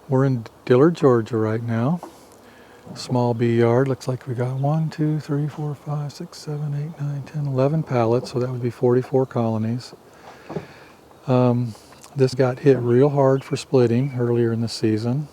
We're in Dillard, Georgia right now. Small bee yard. Looks like we got 1, 2, 3, 4, 5, 6, 7, 8, 9, 10, 11 pallets, so that would be 44 colonies. This got hit real hard for splitting earlier in the season.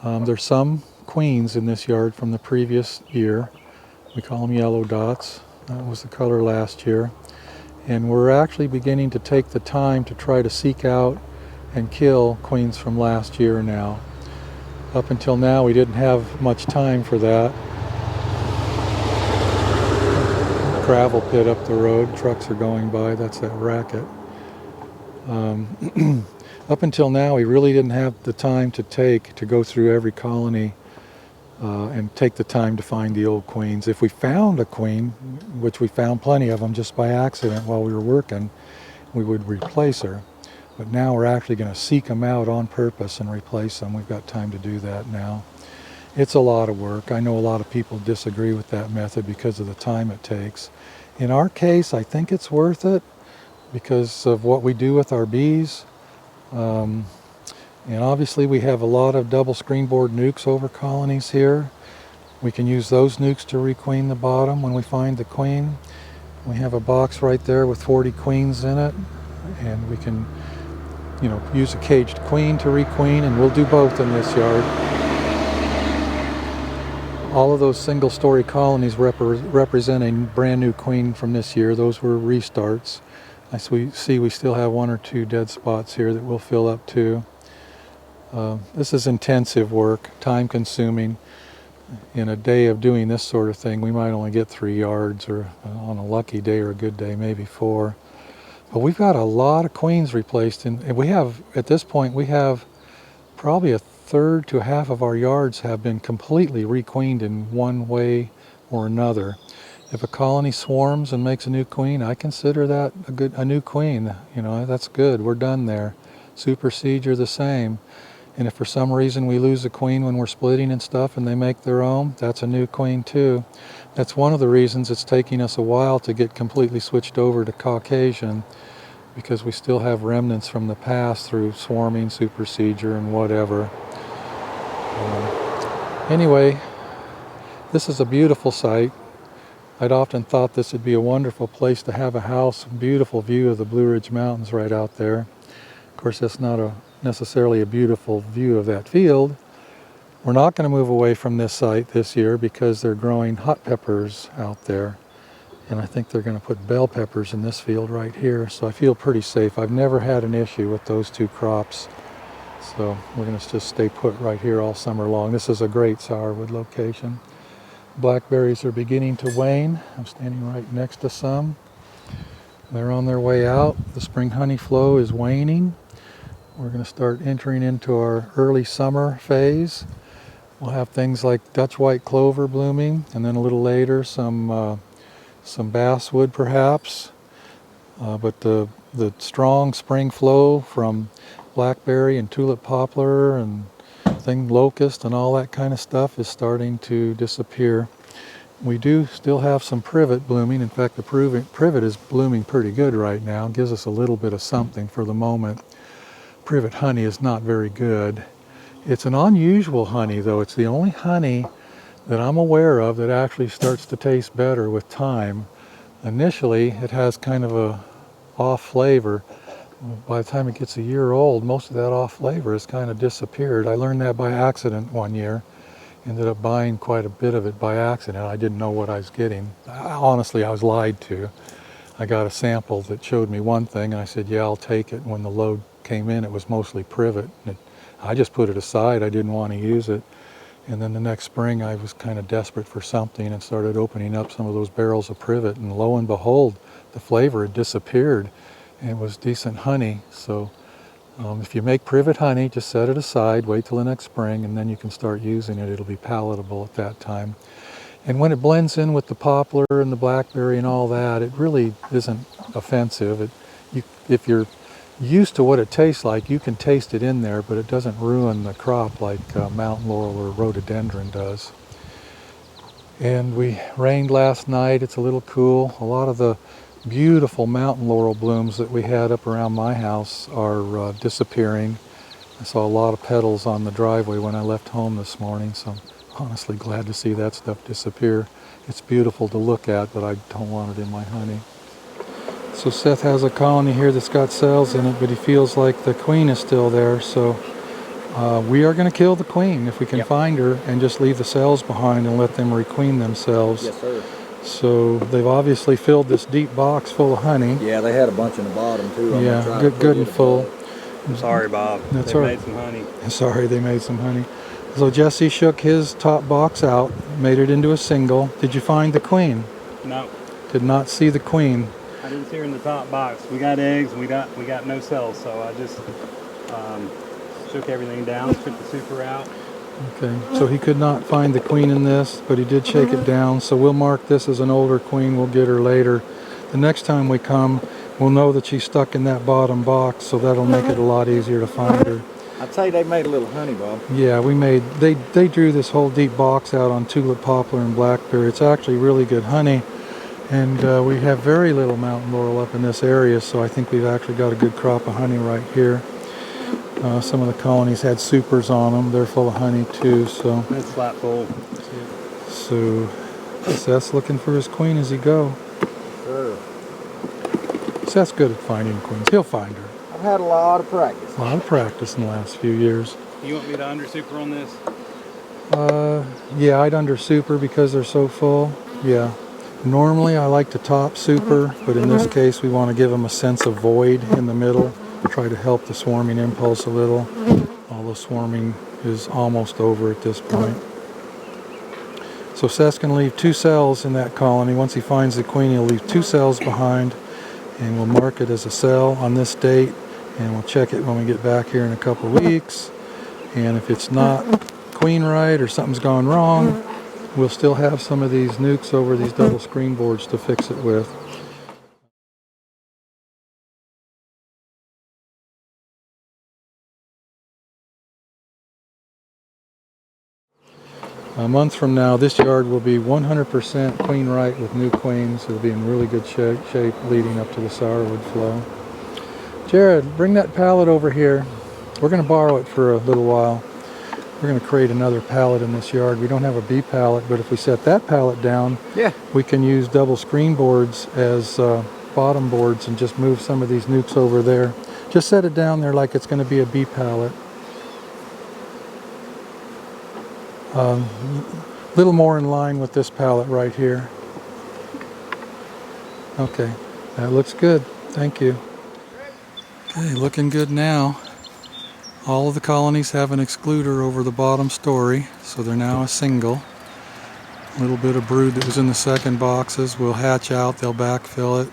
There's some queens in this yard from the previous year. We call them yellow dots. That was the color last year. And we're actually beginning to take the time to try to seek out and kill queens from last year now. Up until now, we didn't have much time for that. Gravel pit up the road, trucks are going by, that's that racket. Up until now, we really didn't have the time to go through every colony and take the time to find the old queens. If we found a queen, which we found plenty of them just by accident while we were working, we would replace her. But now we're actually going to seek them out on purpose and replace them. We've got time to do that now. It's a lot of work. I know a lot of people disagree with that method because of the time it takes. In our case, I think it's worth it because of what we do with our bees. And obviously we have a lot of double screenboard nukes over colonies here. We can use those nukes to requeen the bottom when we find the queen. We have a box right there with 40 queens in it, and we can use a caged queen to requeen, and we'll do both in this yard. All of those single-story colonies represent a brand new queen from this year. Those were restarts. We still have 1 or 2 dead spots here that we'll fill up too. This is intensive work, time-consuming. In a day of doing this sort of thing, we might only get 3 yards, or on a lucky day or a good day, maybe 4. But we've got a lot of queens replaced, and we have, at this point, we have probably a third to half of our yards have been completely requeened in one way or another. If a colony swarms and makes a new queen, I consider that a new queen. That's good. We're done there. Supersedure the same. And if for some reason we lose a queen when we're splitting and stuff and they make their own, that's a new queen too. That's one of the reasons it's taking us a while to get completely switched over to Caucasian, because we still have remnants from the past through swarming, supersedure, and whatever. Anyway, this is a beautiful site. I'd often thought this would be a wonderful place to have a house, beautiful view of the Blue Ridge Mountains right out there. Of course, that's not necessarily a beautiful view of that field. We're not going to move away from this site this year because they're growing hot peppers out there. And I think they're going to put bell peppers in this field right here. So I feel pretty safe. I've never had an issue with those 2 crops. So we're going to just stay put right here all summer long. This is a great sourwood location. Blackberries are beginning to wane. I'm standing right next to some. They're on their way out. The spring honey flow is waning. We're going to start entering into our early summer phase. We'll have things like Dutch white clover blooming, and then a little later some basswood perhaps. But the strong spring flow from blackberry and tulip poplar and locust and all that kind of stuff is starting to disappear. We do still have some privet blooming. In fact, the privet is blooming pretty good right now. It gives us a little bit of something for the moment. Privet honey is not very good. It's an unusual honey though. It's the only honey that I'm aware of that actually starts to taste better with time. Initially, it has kind of a off flavor. By the time it gets a year old, most of that off flavor has kind of disappeared. I learned that by accident one year. Ended up buying quite a bit of it by accident. I didn't know what I was getting. Honestly, I was lied to. I got a sample that showed me one thing, and I said, yeah, I'll take it. When the load came in, it was mostly privet. I just put it aside. I didn't want to use it. And then the next spring, I was kind of desperate for something and started opening up some of those barrels of privet. And lo and behold, the flavor had disappeared. And it was decent honey. So if you make privet honey, just set it aside, wait till the next spring, and then you can start using it. It'll be palatable at that time. And when it blends in with the poplar and the blackberry and all that, it really isn't offensive. If you're used to what it tastes like, you can taste it in there, but it doesn't ruin the crop like mountain laurel or rhododendron does. And we rained last night. It's a little cool. A lot of the beautiful mountain laurel blooms that we had up around my house are disappearing. I saw a lot of petals on the driveway when I left home this morning, so I'm honestly glad to see that stuff disappear. It's beautiful to look at, but I don't want it in my honey. So Seth has a colony here that's got cells in it, but he feels like the queen is still there, so we are going to kill the queen if we can find her and just leave the cells behind and let them requeen themselves. Yes, sir. So they've obviously filled this deep box full of honey. Yeah, they had a bunch in the bottom too. Yeah, good and full. I'm sorry, Bob. That's they all right. made some honey. Sorry, they made some honey. So Jesse shook his top box out, made it into a single. Did you find the queen? No. Did not see the queen. I didn't see her in the top box. We got eggs. We got no cells. So I just shook everything down, took the super out. Okay, so he could not find the queen in this, but he did shake it down. So we'll mark this as an older queen. We'll get her later. The next time we come, we'll know that she's stuck in that bottom box, so that'll make it a lot easier to find her. I'd say they made a little honey, Bob. Yeah, they drew this whole deep box out on tulip, poplar, and blackberry. It's actually really good honey, and we have very little mountain laurel up in this area, so I think we've actually got a good crop of honey right here. Some of the colonies had supers on them. They're full of honey too, so. That's flat full. So Seth's looking for his queen as he go. Sure. Seth's good at finding queens. He'll find her. I've had a lot of practice. A lot of practice in the last few years. You want me to under super on this? Yeah, I'd under super because they're so full. Yeah. Normally I like to top super, but in this case we want to give them a sense of void in the middle. Try to help the swarming impulse a little, although swarming is almost over at this point. So Seth's going to leave 2 cells in that colony. Once he finds the queen, he'll leave 2 cells behind, and we'll mark it as a cell on this date, and we'll check it when we get back here in a couple weeks. And if it's not queen right or something's gone wrong, we'll still have some of these nukes over these double screen boards to fix it with. A month from now, this yard will be 100% queen right with new queens. It'll be in really good shape leading up to the sourwood flow. Jared, bring that pallet over here. We're going to borrow it for a little while. We're going to create another pallet in this yard. We don't have a B pallet, but if we set that pallet down, we can use double screen boards as bottom boards and just move some of these nukes over there. Just set it down there like it's going to be a B pallet. Little more in line with this pallet right here. Okay, that looks good. Thank you. Okay, looking good now. All of the colonies have an excluder over the bottom story, so they're now a single. A little bit of brood that was in the second boxes will hatch out. They'll backfill it.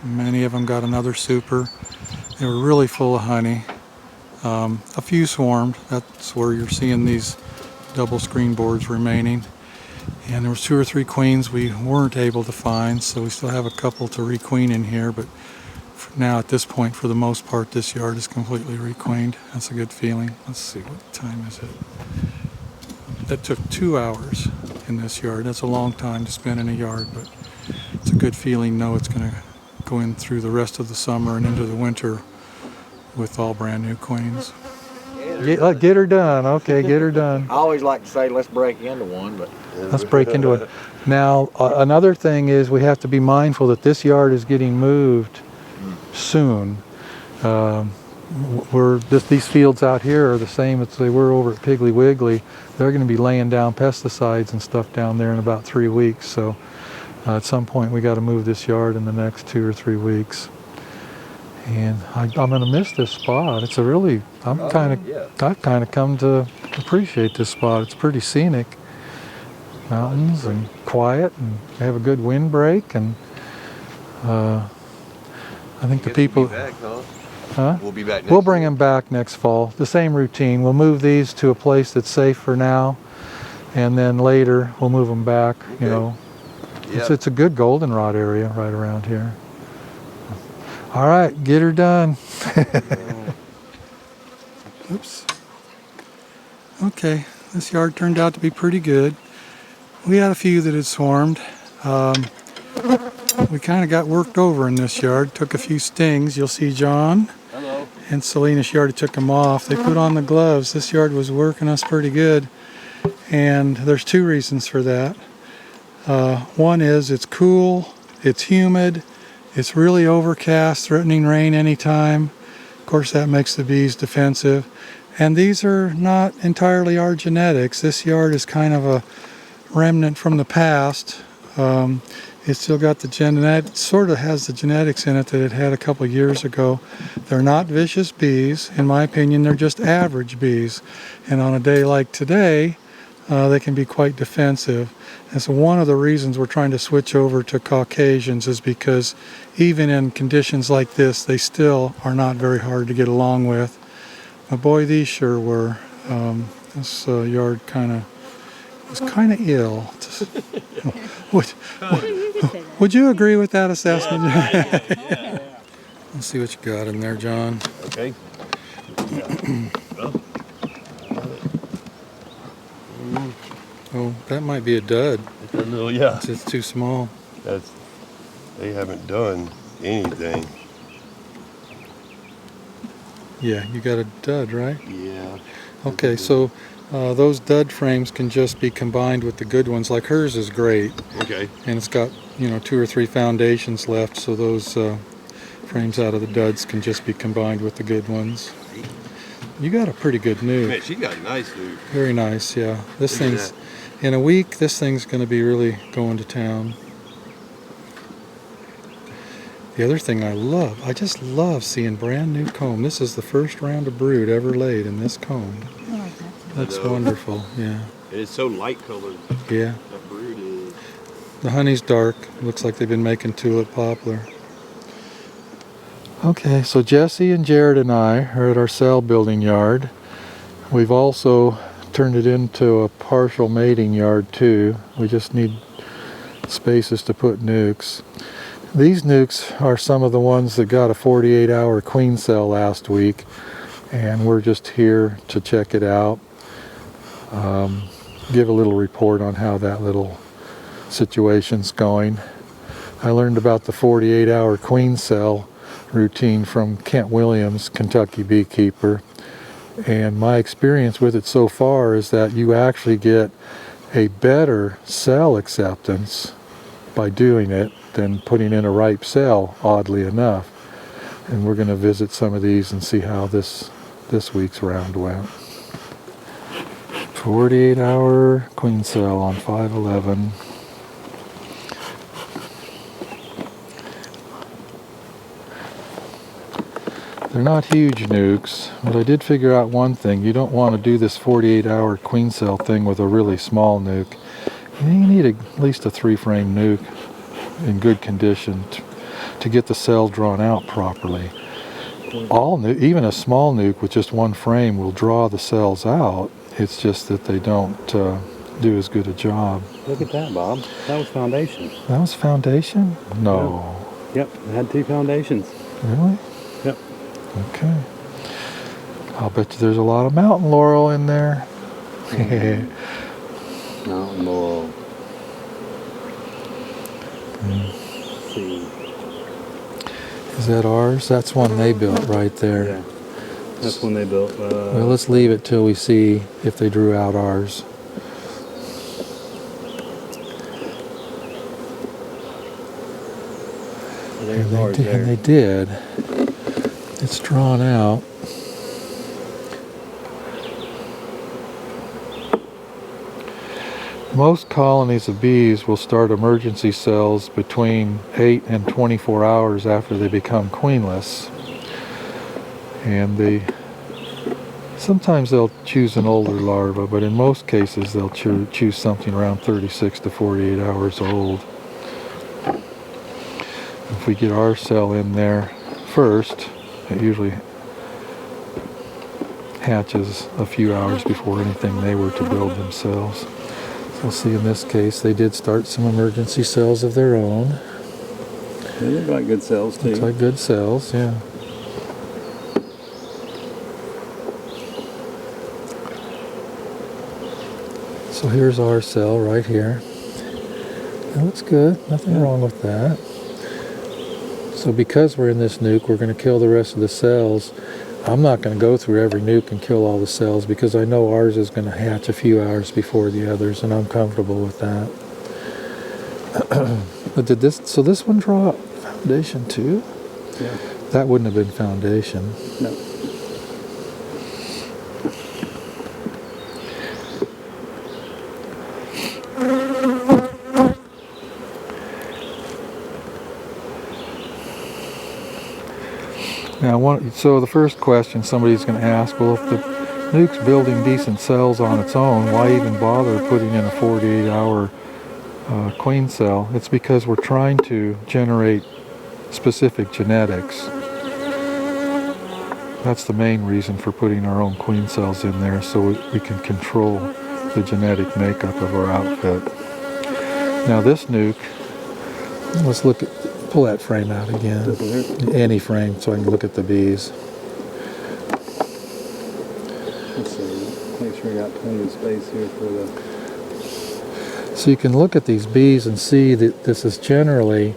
Many of them got another super. They were really full of honey. A few swarmed. That's where you're seeing these double screen boards remaining, and there was 2 or 3 queens we weren't able to find, so we still have a couple to requeen in here, but for now at this point, for the most part, this yard is completely requeened. That's a good feeling. Let's see, what time is it? That took 2 hours in this yard. That's a long time to spend in a yard, but it's a good feeling. Know it's going to go in through the rest of the summer and into the winter with all brand new queens. Get her done. Okay, get her done. I always like to say, let's break into one, but let's break into it. Now, another thing is we have to be mindful that this yard is getting moved soon. These fields out here are the same as they were over at Piggly Wiggly. They're going to be laying down pesticides and stuff down there in about 3 weeks. So at some point we got to move this yard in the next 2 or 3 weeks. And I'm going to miss this spot. It's a really, I've kind of come to appreciate this spot. It's pretty scenic. Mountains and quiet, and we have a good windbreak, and I think the people. We'll be back, huh? We'll be back next We'll bring them back next fall. The same routine. We'll move these to a place that's safe for now, and then later we'll move them back. You know, it's a good goldenrod area right around here. All right, get her done. Oops. Okay, this yard turned out to be pretty good. We had a few that had swarmed. We kind of got worked over in this yard. Took a few stings. You'll see John. hello. in Salinas yard, he took them off. They put on the gloves. This yard was working us pretty good. And there's two reasons for that. One is it's cool, it's humid, it's really overcast, threatening rain anytime. Of course, that makes the bees defensive. And these are not entirely our genetics. This yard is kind of a remnant from the past. It's still got the genetic, sort of has the genetics in it that it had a couple years ago. They're not vicious bees. In my opinion, they're just average bees. And on a day like today, they can be quite defensive. And so one of the reasons we're trying to switch over to Caucasians is because even in conditions like this, they still are not very hard to get along with. But boy, these sure were. This yard was kind of ill. Would you agree with that assessment? Yeah. Let's see what you got in there, John. Okay. Oh, that might be a dud. It's a little, yeah. It's too small. They haven't done anything. Yeah, you got a dud, right? Yeah. Okay, so those dud frames can just be combined with the good ones. Like hers is great, Okay. and it's got 2 or 3 foundations left, so those frames out of the duds can just be combined with the good ones. You got a pretty good Man, nuke. she got a nice nuke. Very nice, yeah. This Look at thing's, in a week, this thing's going to be really going to town. The other thing I just love seeing brand new comb. This is the first round of brood ever laid in this comb. I like that. That's I know. wonderful, yeah. And it's so light colored. Yeah. That brood is. The honey's dark. Looks like they've been making tulip poplar. Okay, so Jesse and Jared and I are at our cell building yard. We've also turned it into a partial mating yard too. We just need spaces to put nukes. These nukes are some of the ones that got a 48-hour queen cell last week, and we're just here to check it out. Give a little report on how that little situation's going. I learned about the 48-hour queen cell routine from Kent Williams, Kentucky beekeeper, and my experience with it so far is that you actually get a better cell acceptance by doing it than putting in a ripe cell, oddly enough. And we're going to visit some of these and see how this week's round went. 48-hour queen cell on 5/11. They're not huge nukes, but I did figure out one thing. You don't want to do this 48-hour queen cell thing with a really small nuke. You need at least a 3-frame nuke in good condition to get the cell drawn out properly. Even a small nuke with just 1 frame will draw the cells out. It's just that they don't do as good a job. Look at that, Bob. That was foundation. That was foundation? No. Yep, it had 2 foundations. Really? Yep. Okay. I'll bet you there's a lot of mountain laurel in there. Mountain laurel. Let's see. Is that ours? That's one they built right there. Yeah. That's when they built. Well, let's leave it till we see if they drew out ours. There's ours there. And they did. It's drawn out. Most colonies of bees will start emergency cells between 8 and 24 hours after they become queenless. And sometimes they'll choose an older larva, but in most cases they'll choose something around 36 to 48 hours old. If we get our cell in there first, it usually hatches a few hours before anything they were to build themselves. So we'll see in this case they did start some emergency cells of their own. They look like good cells too. Looks like good cells, yeah. So here's our cell right here. That looks good, nothing wrong with that. So because we're in this nuke, we're going to kill the rest of the cells I'm not going to go through every nuke and kill all the cells because I know ours is going to hatch a few hours before the others, and I'm comfortable with that. But so this one draw foundation too? Yeah. That wouldn't have been foundation. No. Now, so the first question somebody's going to ask, well, if the nuke's building decent cells on its own, why even bother putting in a 48-hour queen cell? It's because we're trying to generate specific genetics. That's the main reason for putting our own queen cells in there, so we can control the genetic makeup of our outfit. Now this nuke, let's pull that frame out again. Any frame so I can look at the bees. Let's see. Make sure we got plenty of space here for the... So you can look at these bees and see that this is generally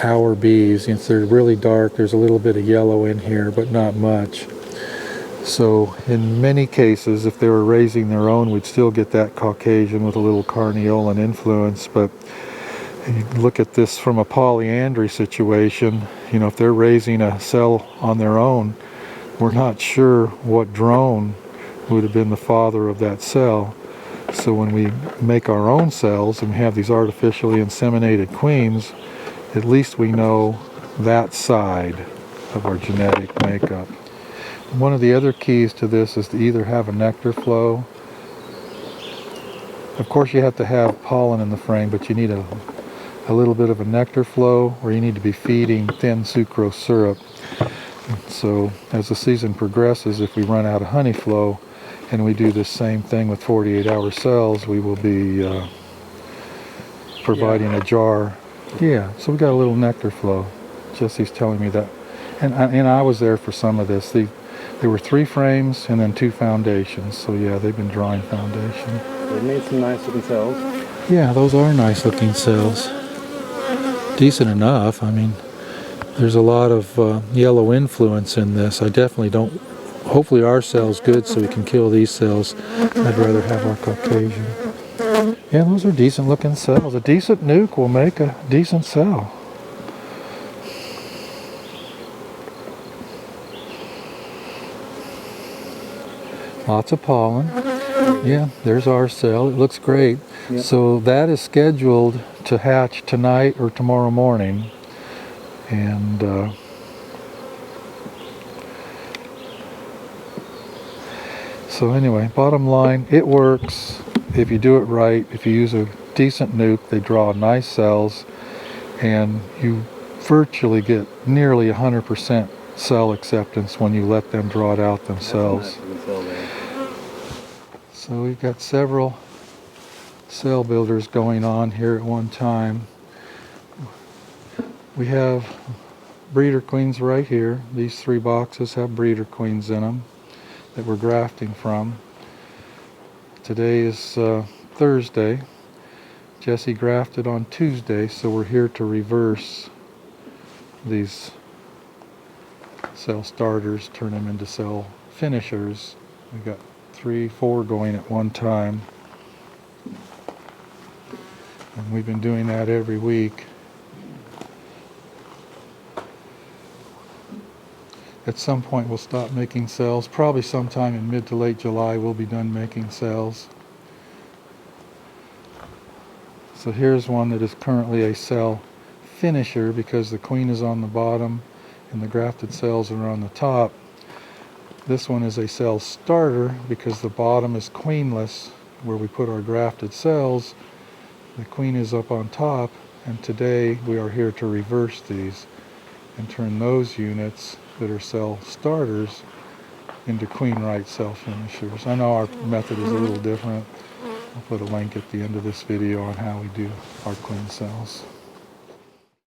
our bees. They're really dark. There's a little bit of yellow in here, but not much. So in many cases, if they were raising their own, we'd still get that Caucasian with a little Carniolan influence. But you look at this from a polyandry situation, if they're raising a cell on their own, we're not sure what drone would have been the father of that cell. So when we make our own cells and we have these artificially inseminated queens, at least we know that side of our genetic makeup. One of the other keys to this is to either have a nectar flow. Of course you have to have pollen in the frame, but you need a little bit of a nectar flow, or you need to be feeding thin sucrose syrup. So as the season progresses, if we run out of honey flow and we do this same thing with 48-hour cells, we will be providing a jar. Yeah, so we got a little nectar flow. Jesse's telling me that. And I was there for some of this. There were 3 frames and then 2 foundations. So yeah, they've been drawing foundation. They made some nice looking cells. Yeah, those are nice looking cells. Decent enough. I mean, there's a lot of yellow influence in this. I definitely don't... Hopefully our cell's good so we can kill these cells. I'd rather have our Caucasian. Yeah, those are decent looking cells. A decent nuke will make a decent cell. Lots of pollen. Yeah, there's our cell. It looks great. Yep. So that is scheduled to hatch tonight or tomorrow morning. And so anyway, bottom line, it works if you do it right. If you use a decent nuke, they draw nice cells, and you virtually get nearly 100% cell acceptance when you let them draw it out themselves. So we've got several cell builders going on here at one time. We have breeder queens right here. These 3 boxes have breeder queens in them that we're grafting from. Today is Thursday. Jesse grafted on Tuesday, so we're here to reverse these cell starters, turn them into cell finishers. We got 3, 4 going at one time. And we've been doing that every week. At some point we'll stop making cells. Probably sometime in mid to late July we'll be done making cells. So here's one that is currently a cell finisher because the queen is on the bottom and the grafted cells are on the top. This one is a cell starter because the bottom is queenless where we put our grafted cells. The queen is up on top, and today we are here to reverse these and turn those units that are cell starters into queen-right cell finishers. I know our method is a little different. I'll put a link at the end of this video on how we do our queen cells.